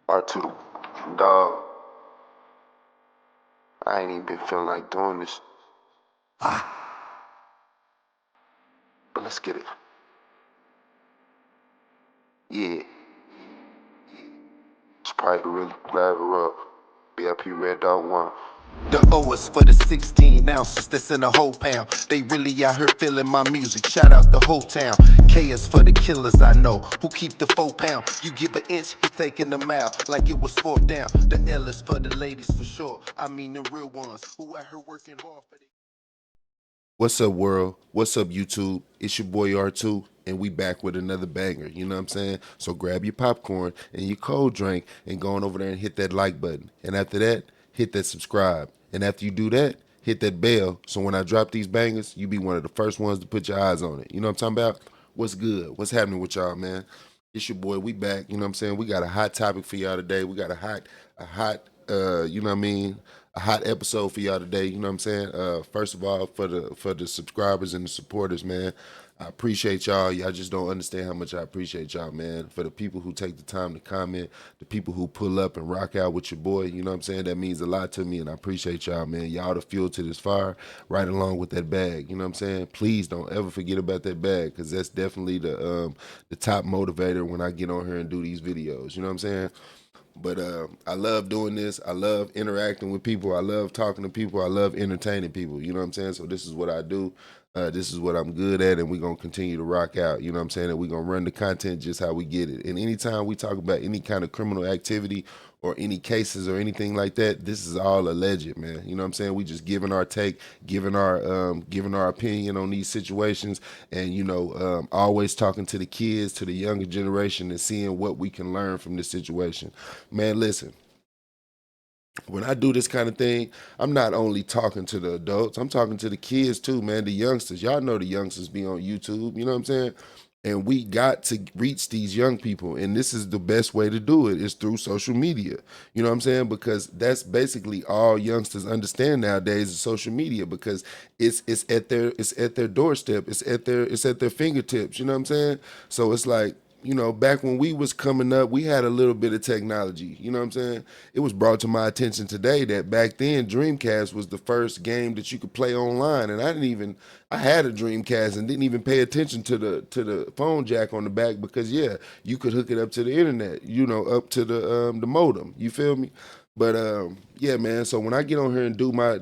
R2, dog, I ain't even been feeling like doing this, but let's get it. Yeah, it's probably really glad we're up. BIP Red Dot 1. The O is for the 16 ounces that's in a whole pound. They really out here feeling my music. Shout out the whole town. K is for the killers I know who keep the 4 pound. You give an inch, he taking a mile like it was fourth down. The L is for the ladies for sure. I mean the real ones who out here working hard for the. What's up, world? What's up, YouTube? It's your boy R2, and we back with another banger. You know what I'm saying? So grab your popcorn and your cold drink and go on over there and hit that like button. And after that, hit that subscribe. And after you do that, hit that bell. So when I drop these bangers, you be one of the first ones to put your eyes on it. You know what I'm talking about? What's good? What's happening with y'all, man? It's your boy. We back. You know what I'm saying? We got a hot topic for y'all today. We got you know what I mean? A hot episode for y'all today. You know what I'm saying? First of all, for the subscribers and the supporters, man, I appreciate y'all. Y'all just don't understand how much I appreciate y'all, man. For the people who take the time to comment, the people who pull up and rock out with your boy, you know what I'm saying? That means a lot to me, and I appreciate y'all, man. Y'all the fuel to this fire, right along with that bag. You know what I'm saying? Please don't ever forget about that bag, because that's definitely the top motivator when I get on here and do these videos. You know what I'm saying? But I love doing this. I love interacting with people. I love talking to people. I love entertaining people. You know what I'm saying? So this is what I do. This is what I'm good at, and we're gonna continue to rock out. You know what I'm saying? And we're gonna run the content just how we get it. And anytime we talk about any kind of criminal activity or any cases or anything like that, this is all alleged, man. You know what I'm saying? We just giving our take, giving our opinion on these situations, and always talking to the kids, to the younger generation, and seeing what we can learn from this situation. Man, listen, when I do this kind of thing, I'm not only talking to the adults, I'm talking to the kids too, man, the youngsters. Y'all know the youngsters be on YouTube, you know what I'm saying? And we got to reach these young people, and this is the best way to do it is through social media. You know what I'm saying? Because that's basically all youngsters understand nowadays is social media, because it's at their doorstep, it's at their fingertips. You know what I'm saying? So it's like, back when we was coming up, we had a little bit of technology. You know what I'm saying? It was brought to my attention today that back then Dreamcast was the first game that you could play online, and I had a Dreamcast and didn't even pay attention to the phone jack on the back, because yeah, you could hook it up to the internet, up to the modem. You feel me? But yeah, man. So when I get on here and do my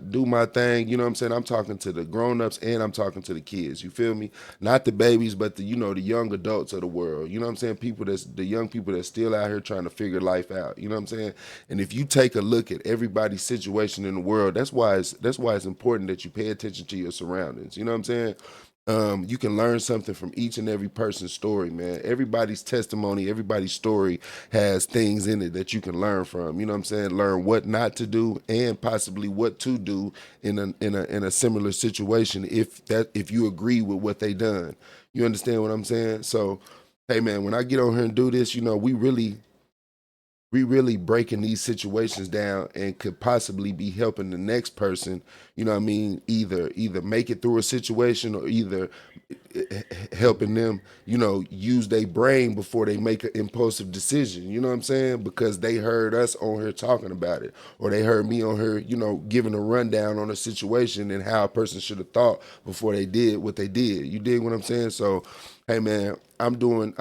thing, you know what I'm saying? I'm talking to the grown-ups and I'm talking to the kids. You feel me? Not the babies, but the young adults of the world. You know what I'm saying? The young people that's still out here trying to figure life out. You know what I'm saying? And if you take a look at everybody's situation in the world, that's why it's important that you pay attention to your surroundings. You know what I'm saying? You can learn something from each and every person's story, man. Everybody's testimony, everybody's story has things in it that you can learn from. You know what I'm saying? Learn what not to do and possibly what to do in a similar situation if you agree with what they done. You understand what I'm saying? So, hey man, when I get on here and do this, we really breaking these situations down and could possibly be helping the next person, you know what I mean, either make it through a situation, or either helping them, use their brain before they make an impulsive decision. You know what I'm saying? Because they heard us on here talking about it, or they heard me on here, giving a rundown on a situation and how a person should have thought before they did what they did. You dig what I'm saying? So, hey man, I'm doing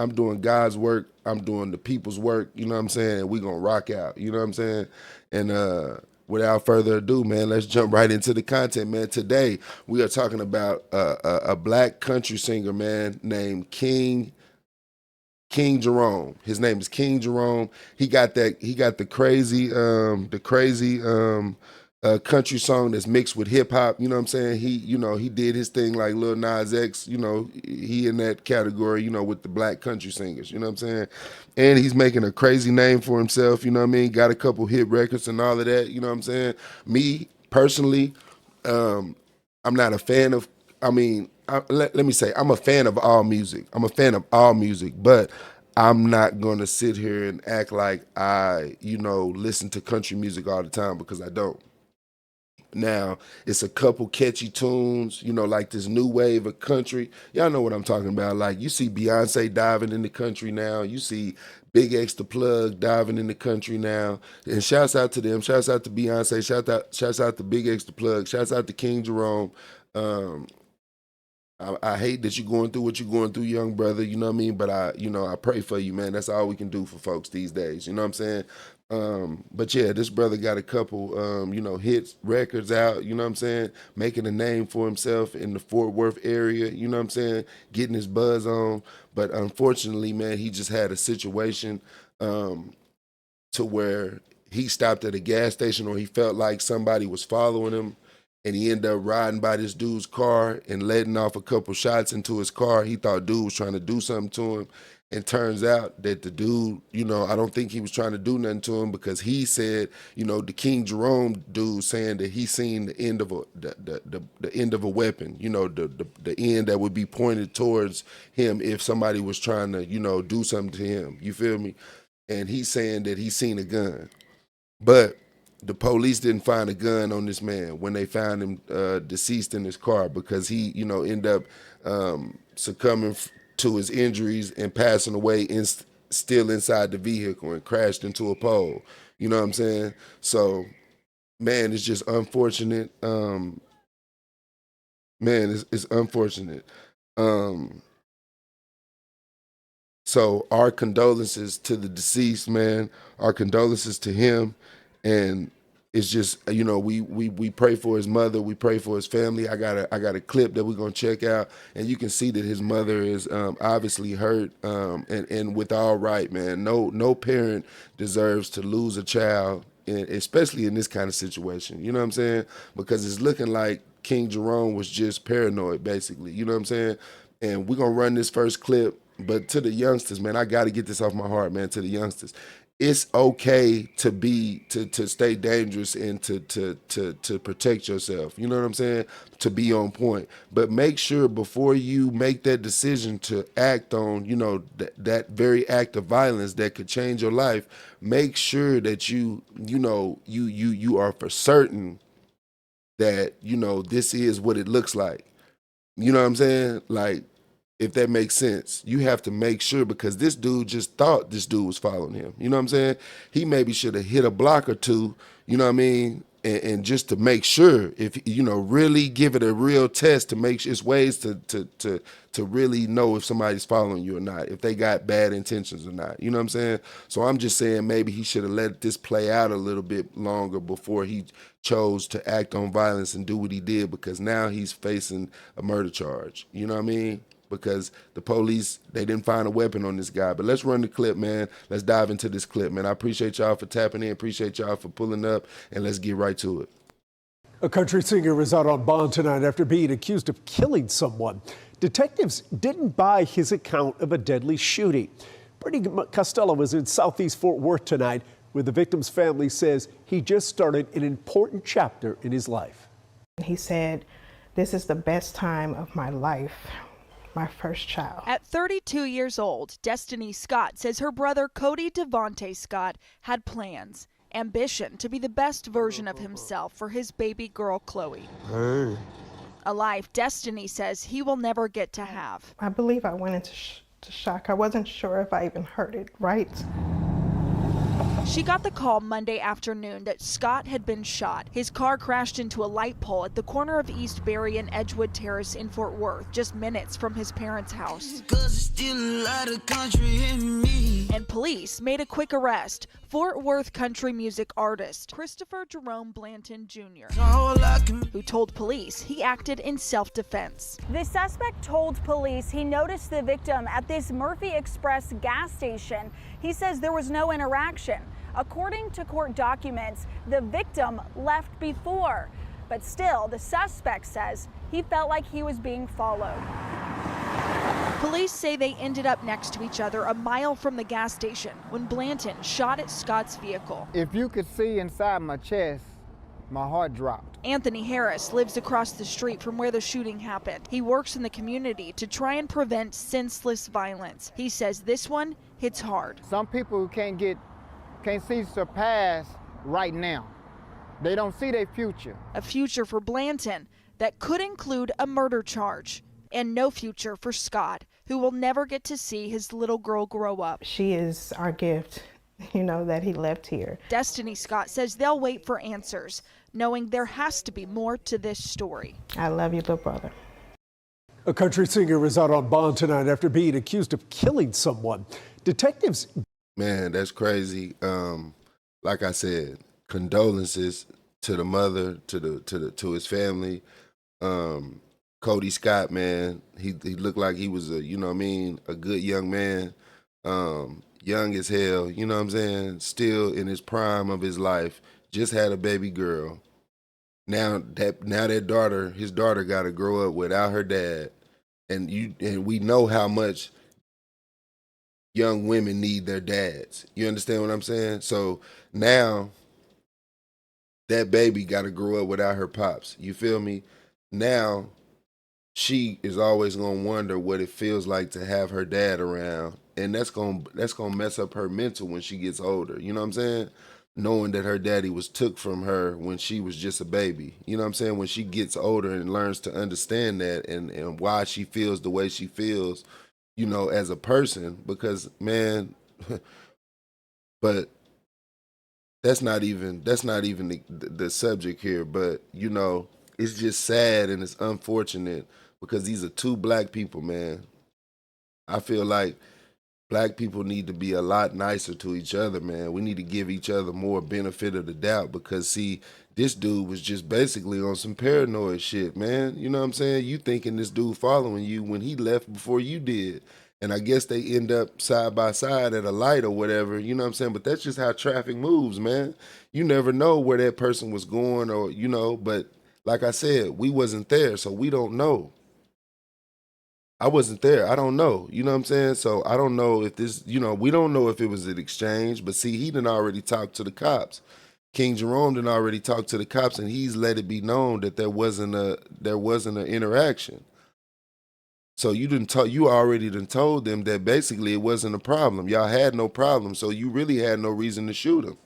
God's work. I'm doing the people's work. You know what I'm saying? And we gonna rock out. You know what I'm saying? And without further ado, man, let's jump right into the content, man. Today we are talking about a black country singer, man, named King Jerome. His name is King Jerome. He got the crazy country song that's mixed with hip hop. You know what I'm saying? He did his thing like Lil Nas X. He in that category. With the black country singers. You know what I'm saying? And he's making a crazy name for himself. You know what I mean? Got a couple hit records and all of that. You know what I'm saying? Me personally, um, I'm not a fan of. I mean, let me say, I'm a fan of all music. I'm a fan of all music, but I'm not gonna sit here and act like I listen to country music all the time, because I don't. Now, it's a couple catchy tunes, you know, like this new wave of country. Y'all know what I'm talking about. Like, you see Beyonce diving in the country now. You see Big X the Plug diving in the country now. And shouts out to them. Shouts out to Beyonce. Shouts out to Big X the Plug. Shouts out to King Jerome. Um, I hate that you're going through what you're going through, young brother. You know what I mean? But I pray for you, man. That's all we can do for folks these days. You know what I'm saying? But yeah, this brother got a couple, hits, records out. You know what I'm saying? Making a name for himself in the Fort Worth area. You know what I'm saying? Getting his buzz on. But unfortunately, man, he just had a situation to where he stopped at a gas station, or he felt like somebody was following him, and he ended up riding by this dude's car and letting off a couple shots into his car. He thought dude was trying to do something to him. And turns out that the dude, I don't think he was trying to do nothing to him, because he said, the King Jerome dude saying that he seen the end of the end of a weapon, the end that would be pointed towards him if somebody was trying to, do something to him. You feel me? And he's saying that he seen a gun. But the police didn't find a gun on this man when they found him deceased in his car, because he, ended up succumbing to his injuries and passing away still inside the vehicle, and crashed into a pole. You know what I'm saying? So, man, it's just unfortunate. It's unfortunate. So our condolences to the deceased, man. Our condolences to him. And it's just, we pray for his mother, we pray for his family. I got a clip that we're gonna check out, and you can see that his mother is obviously hurt, and with all right, man. No parent deserves to lose a child, especially in this kind of situation. You know what I'm saying? Because it's looking like King Jerome was just paranoid, basically. You know what I'm saying? And we're gonna run this first clip. But to the youngsters, man, I got to get this off my heart, man. To the youngsters, it's okay to stay dangerous and to protect yourself. You know what I'm saying? To be on point. But make sure before you make that decision to act on, that very act of violence that could change your life, make sure that you are for certain that, this is what it looks like. You know what I'm saying? Like, if that makes sense, you have to make sure, because this dude just thought this dude was following him. You know what I'm saying? He maybe should have hit a block or two, you know what I mean? And just to make sure, if, really give it a real test to make sure, it's ways to really know if somebody's following you or not, if they got bad intentions or not. You know what I'm saying? So I'm just saying maybe he should have let this play out a little bit longer before he chose to act on violence and do what he did, because now he's facing a murder charge. You know what I mean? Because the police, they didn't find a weapon on this guy. But let's run the clip, man. Let's dive into this clip, man. I appreciate y'all for tapping in. Appreciate y'all for pulling up. And let's get right to it. A country singer is out on bond tonight after being accused of killing someone. Detectives didn't buy his account of a deadly shooting. Brittany Costello was in Southeast Fort Worth tonight, where the victim's family says he just started an important chapter in his life. He said, "This is the best time of my life. My first child." At 32 years old, Destiny Scott says her brother Cody Devontae Scott had plans, ambition to be the best version of himself for his baby girl Chloe. Hey. A life Destiny says he will never get to have. I believe I went into shock. I wasn't sure if I even heard it right. She got the call Monday afternoon that Scott had been shot. His car crashed into a light pole at the corner of East Berry and Edgewood Terrace in Fort Worth, just minutes from his parents' house. And police made a quick arrest. Fort Worth country music artist Christopher Jerome Blanton Jr., who told police he acted in self-defense. The suspect told police he noticed the victim at this Murphy Express gas station. He says there was no interaction. According to court documents, the victim left before, but still the suspect says he felt like he was being followed. Police say they ended up next to each other a mile from the gas station when Blanton shot at Scott's vehicle. If you could see inside my chest, my heart dropped. Anthony Harris lives across the street from where the shooting happened. He works in the community to try and prevent senseless violence. He says this one hits hard. Some people can't see surpass right now. They don't see their future. A future for Blanton that could include a murder charge, and no future for Scott, who will never get to see his little girl grow up. She is our gift, that he left here. Destiny Scott says they'll wait for answers, knowing there has to be more to this story. I love you, little brother. A country singer is out on bond tonight after being accused of killing someone. Detectives. Man, that's crazy. Like I said, condolences to the mother, to his family. Cody Scott, man, he looked like he was a good young man, young as hell, you know what I'm saying? Still in his prime of his life, just had a baby girl. Now that his daughter got to grow up without her dad, and we know how much young women need their dads. You understand what I'm saying? So now that baby got to grow up without her pops. You feel me? Now she is always gonna wonder what it feels like to have her dad around, and that's gonna mess up her mental when she gets older. You know what I'm saying? Knowing that her daddy was took from her when she was just a baby. You know what I'm saying? When she gets older and learns to understand that and why she feels the way she feels, as a person, because man, but that's not even the subject here. But it's just sad and it's unfortunate because these are two black people, man. I feel like black people need to be a lot nicer to each other, man. We need to give each other more benefit of the doubt because, see, this dude was just basically on some paranoid shit, man. You know what I'm saying? You thinking this dude following you when he left before you did. And I guess they end up side by side at a light or whatever, you know what I'm saying? But that's just how traffic moves, man. You never know where that person was going or, but like I said, we wasn't there, so we don't know. I wasn't there. I don't know. You know what I'm saying? So I don't know if this, we don't know if it was an exchange, but see, he done already talked to the cops. King Jerome done already talked to the cops and he's let it be known that there wasn't an interaction. So you already done told them that basically it wasn't a problem. Y'all had no problem. So you really had no reason to shoot him.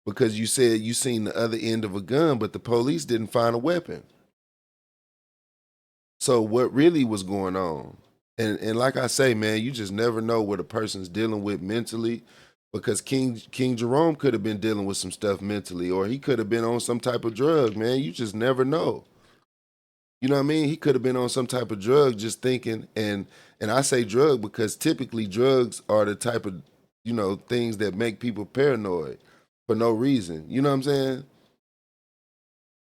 Because you said you seen the other end of a gun, but the police didn't find a weapon. So what really was going on? And like I say, man, you just never know what a person's dealing with mentally, because King Jerome could have been dealing with some stuff mentally, or he could have been on some type of drug, man. You just never know. You know what I mean? He could have been on some type of drug just thinking, and I say drug because typically drugs are the type of, things that make people paranoid for no reason. You know what I'm saying?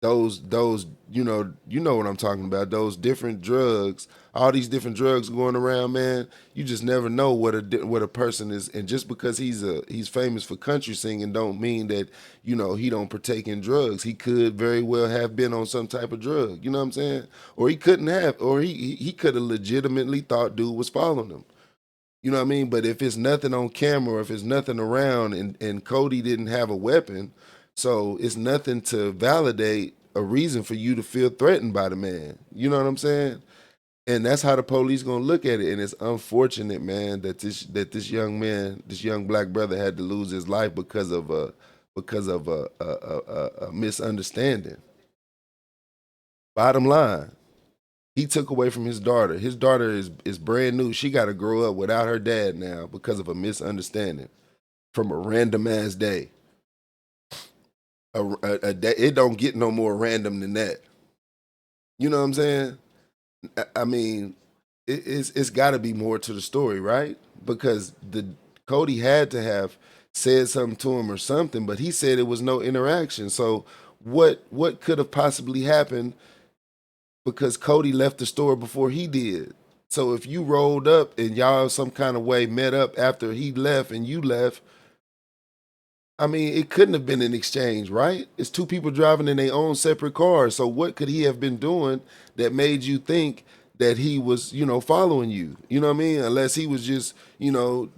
Those what I'm talking about. Those different drugs, all these different drugs going around, man. You just never know what a person is, and just because he's famous for country singing, don't mean that he don't partake in drugs. He could very well have been on some type of drug. You know what I'm saying? Or he couldn't have, or he could have legitimately thought dude was following him. You know what I mean? But if it's nothing on camera, or if it's nothing around, and Cody didn't have a weapon. So it's nothing to validate a reason for you to feel threatened by the man. You know what I'm saying? And that's how the police gonna look at it. And it's unfortunate, man, that this young man, this young black brother, had to lose his life because of a misunderstanding. Bottom line, he took away from his daughter. His daughter is brand new. She got to grow up without her dad now because of a misunderstanding from a random ass day. It don't get no more random than that. You know what I'm saying? I mean, it's got to be more to the story, right? Because Cody had to have said something to him or something, but he said it was no interaction. So what could have possibly happened? Because Cody left the store before he did. So if you rolled up and y'all some kind of way met up after he left and you left, I mean, it couldn't have been an exchange, right? It's two people driving in their own separate cars. So what could he have been doing that made you think that he was, following you? You know what I mean? Unless he was just, doing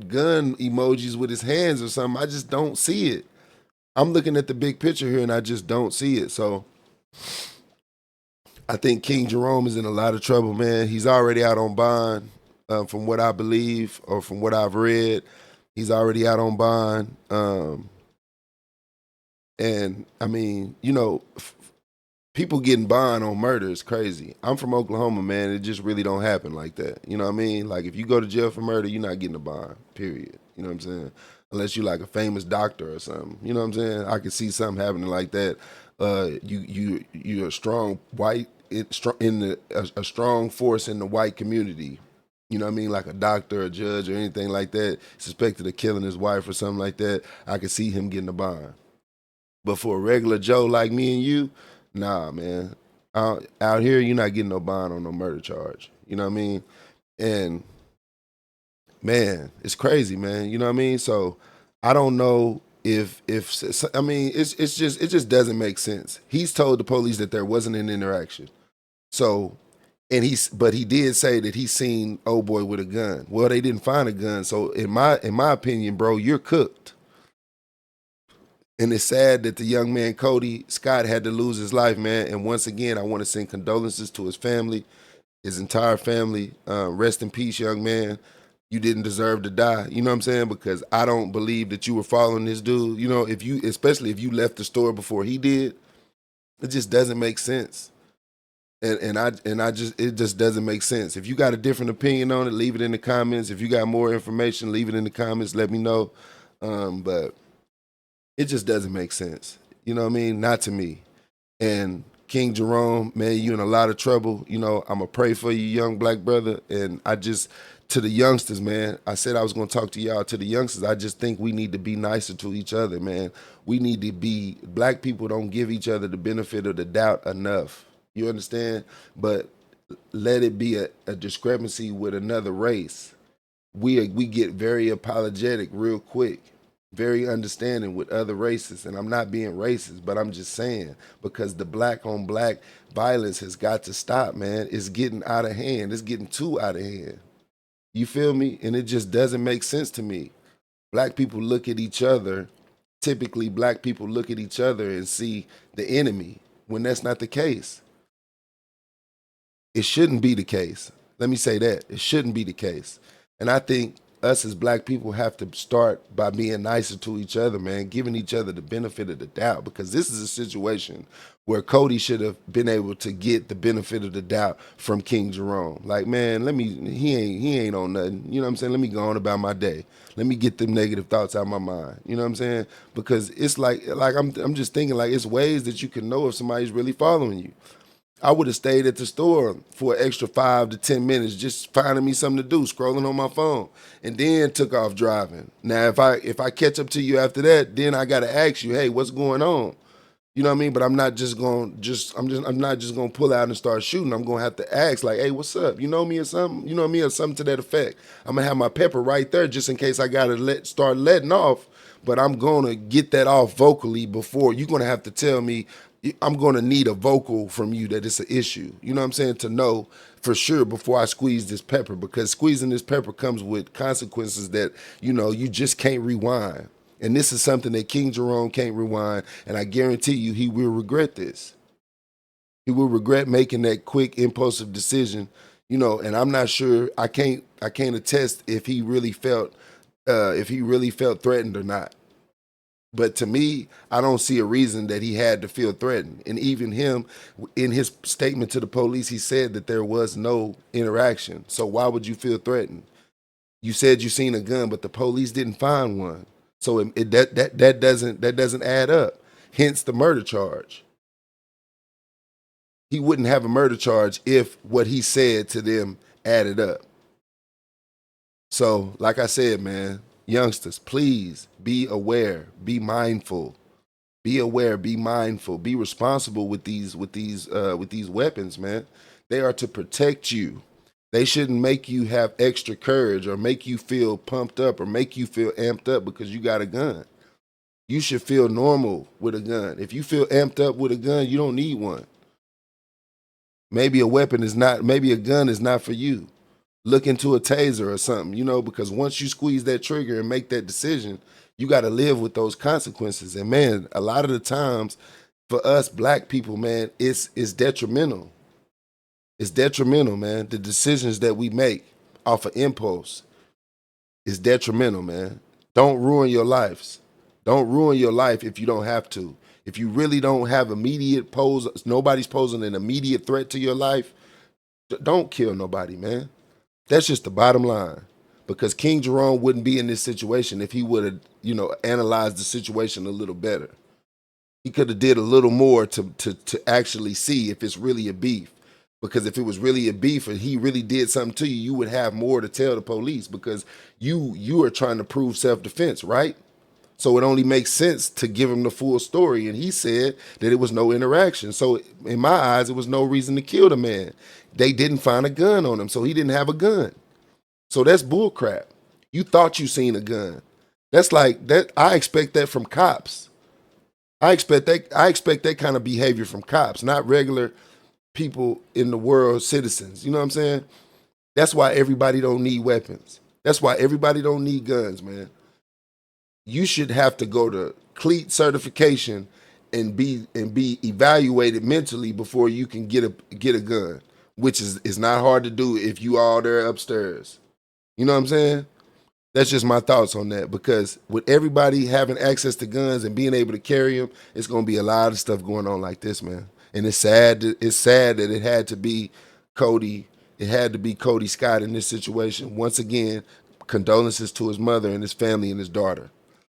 gun emojis with his hands or something. I just don't see it. I'm looking at the big picture here and I just don't see it. So I think King Jerome is in a lot of trouble, man. He's already out on bond, from what I believe or from what I've read. He's already out on bond. And I mean, people getting bond on murder is crazy. I'm from Oklahoma, man. It just really don't happen like that. You know what I mean? Like if you go to jail for murder, you're not getting a bond. Period. You know what I'm saying? Unless you like a famous doctor or something. You know what I'm saying? I could see something happening like that. You're a strong white a strong force in the white community. You know what I mean? Like a doctor, a judge, or anything like that, suspected of killing his wife or something like that. I could see him getting a bond. But for a regular Joe like me and you, nah, man. Out here, you're not getting no bond on no murder charge. You know what I mean? And man, it's crazy, man. You know what I mean? So I don't know if I mean it just doesn't make sense. He's told the police that there wasn't an interaction. So but he did say that he seen old boy with a gun. Well, they didn't find a gun. So in my opinion, bro, you're cooked. And it's sad that the young man, Cody Scott, had to lose his life, man. And once again, I want to send condolences to his family, his entire family. Rest in peace, young man. You didn't deserve to die. You know what I'm saying? Because I don't believe that you were following this dude. You know, especially if you left the store before he did, it just doesn't make sense. It just doesn't make sense. If you got a different opinion on it, leave it in the comments. If you got more information, leave it in the comments. Let me know. But it just doesn't make sense. You know what I mean? Not to me. And King Jerome, man, you in a lot of trouble. You know, I'm going to pray for you, young black brother. And to the youngsters, man, I said I was going to talk to y'all. To the youngsters, I just think we need to be nicer to each other, man. Black people don't give each other the benefit of the doubt enough. You understand? But let it be a discrepancy with another race. We get very apologetic real quick, very understanding with other races. And I'm not being racist, but I'm just saying, because the black on black violence has got to stop, man. It's getting out of hand. It's getting too out of hand. You feel me? And it just doesn't make sense to me. Black people look at each other. Typically, black people look at each other and see the enemy when that's not the case. It shouldn't be the case. Let me say that. It shouldn't be the case. And I think us as black people have to start by being nicer to each other, man, giving each other the benefit of the doubt, because this is a situation where Cody should have been able to get the benefit of the doubt from King Jerome. Like, man, he ain't on nothing. You know what I'm saying? Let me go on about my day. Let me get them negative thoughts out of my mind. You know what I'm saying? Because it's like I'm just thinking, like, it's ways that you can know if somebody's really following you. I would have stayed at the store for an extra 5 to 10 minutes, just finding me something to do, scrolling on my phone, and then took off driving. Now, if I catch up to you after that, then I got to ask you, hey, what's going on? You know what I mean? But I'm not just going to pull out and start shooting. I'm going to have to ask, like, hey, what's up? You know me or something? You know me or something to that effect. I'm going to have my pepper right there just in case I got to start letting off. But I'm going to get that off vocally before. You're going to have to tell me. I'm going to need a vocal from you that it's an issue. You know what I'm saying? To know for sure before I squeeze this pepper, because squeezing this pepper comes with consequences that, you just can't rewind. And this is something that King Jerome can't rewind. And I guarantee you he will regret this. He will regret making that quick, impulsive decision, and I'm not sure, I can't attest if he really felt threatened or not. But to me, I don't see a reason that he had to feel threatened. And even him, in his statement to the police, he said that there was no interaction. So why would you feel threatened? You said you seen a gun, but the police didn't find one. So that doesn't add up. Hence the murder charge. He wouldn't have a murder charge if what he said to them added up. So, like I said, man, youngsters, please be aware, be mindful, be aware, be mindful, be responsible with these weapons, man. They are to protect you. They shouldn't make you have extra courage or make you feel pumped up or make you feel amped up because you got a gun. You should feel normal with a gun. If you feel amped up with a gun, you don't need one. Maybe a gun is not for you. Look into a taser or something, because once you squeeze that trigger and make that decision, you got to live with those consequences. And man, a lot of the times for us black people, man, it's detrimental. It's detrimental, man. The decisions that we make off of impulse is detrimental, man. Don't ruin your lives. Don't ruin your life if you don't have to. If you really don't have immediate pose, nobody's posing an immediate threat to your life, don't kill nobody, man. That's just the bottom line. Because King Jerome wouldn't be in this situation if he would have, analyzed the situation a little better. He could have did a little more to actually see if it's really a beef. Because if it was really a beef and he really did something to you, you would have more to tell the police because you are trying to prove self-defense, right? So it only makes sense to give him the full story. And he said that it was no interaction. So in my eyes, it was no reason to kill the man. They didn't find a gun on him, so he didn't have a gun. So that's bull crap. You thought you seen a gun. That's like that. I expect that from cops. I expect that kind of behavior from cops, not regular people in the world, citizens. You know what I'm saying? That's why everybody don't need weapons. That's why everybody don't need guns, man. You should have to go to cleat certification and be evaluated mentally before you can get a gun, which is not hard to do if you all there upstairs. You know what I'm saying? That's just my thoughts on that because with everybody having access to guns and being able to carry them, it's going to be a lot of stuff going on like this, man. And it's sad. It's sad that it had to be Cody. It had to be Cody Scott in this situation. Once again, condolences to his mother and his family and his daughter.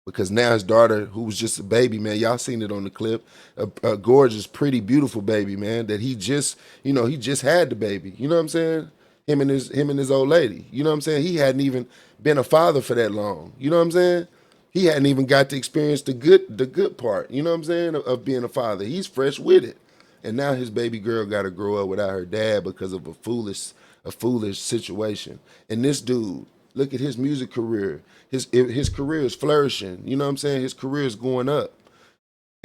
Because now his daughter, who was just a baby, man, y'all seen it on the clip, a gorgeous, pretty, beautiful baby, man, that he just had the baby. You know what I'm saying? Him and his old lady. You know what I'm saying? He hadn't even been a father for that long. You know what I'm saying? He hadn't even got to experience the good part. You know what I'm saying? Of being a father. He's fresh with it, and now his baby girl got to grow up without her dad because of a foolish situation. And this dude, look at his music career. His career is flourishing. You know what I'm saying? His career is going up.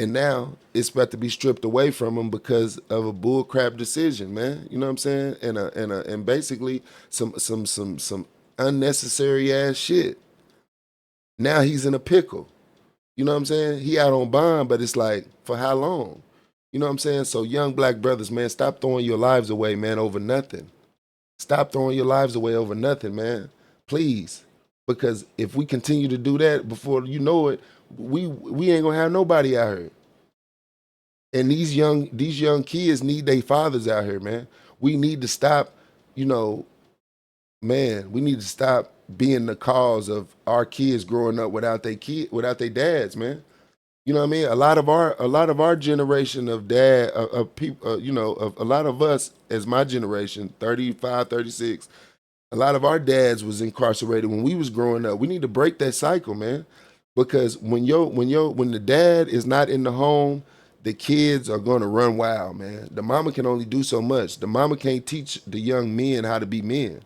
And now it's about to be stripped away from him because of a bullcrap decision, man. You know what I'm saying? And basically some unnecessary ass shit. Now he's in a pickle. You know what I'm saying? He out on bond, but it's like, for how long? You know what I'm saying? So young black brothers, man, stop throwing your lives away, man, over nothing. Stop throwing your lives away over nothing, man. Please. Because if we continue to do that, before you know it, we ain't gonna have nobody out here. And these young kids need their fathers out here, man. We need to stop, we need to stop being the cause of our kids growing up without their dads, man. You know what I mean? A lot of our generation of dad of people, of a lot of us as my generation, 35, 36. A lot of our dads was incarcerated when we was growing up. We need to break that cycle, man. Because when the dad is not in the home, the kids are gonna run wild, man. The mama can only do so much. The mama can't teach the young men how to be men.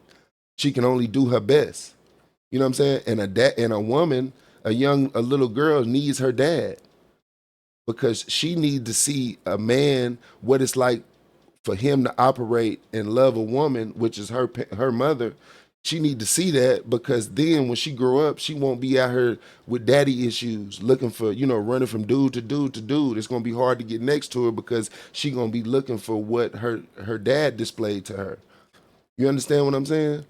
She can only do her best. You know what I'm saying? And a woman, a little girl needs her dad because she needs to see a man, what it's like for him to operate and love a woman, which is her mother. She need to see that because then when she grow up, she won't be out here with daddy issues, looking for, running from dude to dude to dude. It's gonna be hard to get next to her because she gonna be looking for what her dad displayed to her. You understand what I'm saying?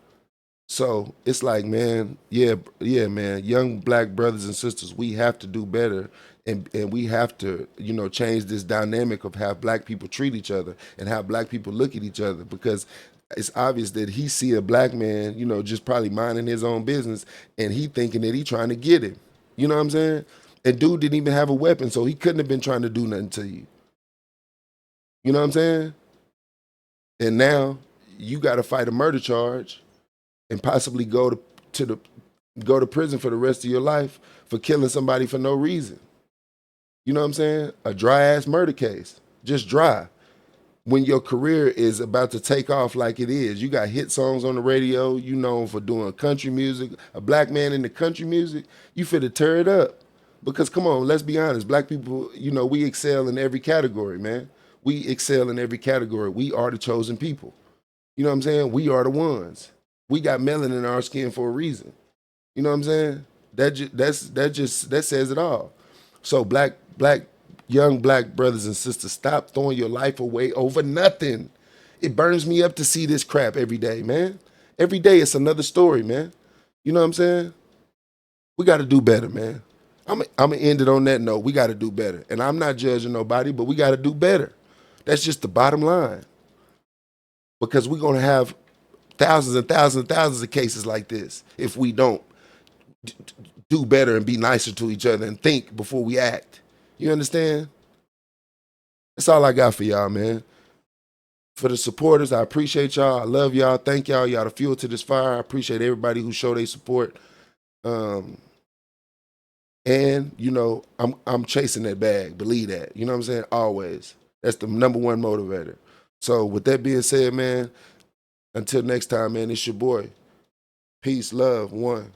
So it's like, man, yeah, man, young black brothers and sisters, we have to do better. And we have to, change this dynamic of how black people treat each other and how black people look at each other because it's obvious that he see a black man, just probably minding his own business and he thinking that he trying to get him. You know what I'm saying? And dude didn't even have a weapon, so he couldn't have been trying to do nothing to you. You know what I'm saying? And now you got to fight a murder charge and possibly go to prison for the rest of your life for killing somebody for no reason. You know what I'm saying? A dry ass murder case. Just dry. When your career is about to take off like it is. You got hit songs on the radio. You known for doing country music. A black man in the country music. You finna tear it up. Because come on, let's be honest. Black people, we excel in every category, man. We excel in every category. We are the chosen people. You know what I'm saying? We are the ones. We got melanin in our skin for a reason. You know what I'm saying? That says it all. So young black brothers and sisters, stop throwing your life away over nothing. It burns me up to see this crap every day, man. Every day it's another story, man. You know what I'm saying? We got to do better, man. I'm gonna end it on that note. We got to do better, and I'm not judging nobody, but we got to do better. That's just the bottom line, because we're gonna have thousands and thousands and thousands of cases like this if we don't do better and be nicer to each other and think before we act. You understand? That's all I got for y'all, man. For the supporters, I appreciate y'all. I love y'all. Thank y'all. Y'all the fuel to this fire. I appreciate everybody who showed their support. And you know, I'm chasing that bag. Believe that. You know what I'm saying? Always. That's the number one motivator. So with that being said, man, until next time, man, it's your boy. Peace, love, one.